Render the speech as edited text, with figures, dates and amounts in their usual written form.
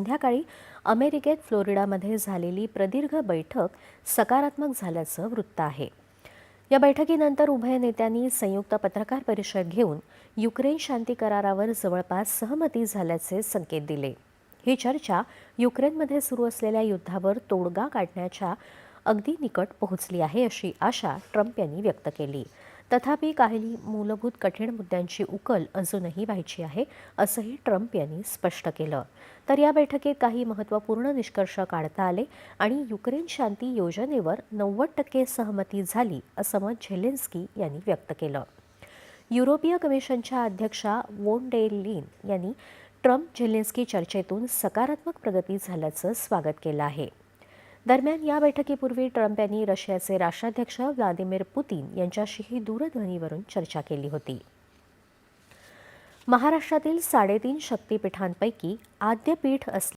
संध्याकाळी अमेरिकेत फ्लोरिडामध्ये झालेली प्रदीर्घ बैठक सकारात्मक झाल्याचं वृत्त आहे. या बैठकीनंतर उभय नेत्यांनी संयुक्त पत्रकार परिषद घेऊन युक्रेन शांती करारावर जवळपास सहमती झाल्याचे संकेत दिले. ही चर्चा युक्रेनमध्ये सुरू असलेल्या युद्धावर तोडगा काढण्याच्या अगदी निकट पोहोचली आहे अशी आशा ट्रम्प यांनी व्यक्त केली. तथापि काही मूलभूत कठीण मुद्द्यांची उकल अजूनही व्हायची आहे असंही ट्रम्प यांनी स्पष्ट केलं. तर या बैठकीत काही महत्त्वपूर्ण निष्कर्ष काढता आले आणि युक्रेन शांती योजनेवर 90% सहमती झाली असं मत झेलेन्स्की यांनी व्यक्त केलं. युरोपीय कमिशनच्या अध्यक्षा वोन डेर लीन यांनी ट्रम्प झेलेन्स्की चर्चेतून सकारात्मक प्रगती झाल्याचं स्वागत केलं आहे. दरम्यान या बैठकीपूर्वी ट्रम्प यांनी रशियाचे राष्ट्राध्यक्ष व्लादिमीर पुतीन यांच्याशीही दूरध्वनीवरून चर्चा केली होती. महाराष्ट्रातील 3.5 शक्तिपीठांपैकी आद्य पीठ असलेल्या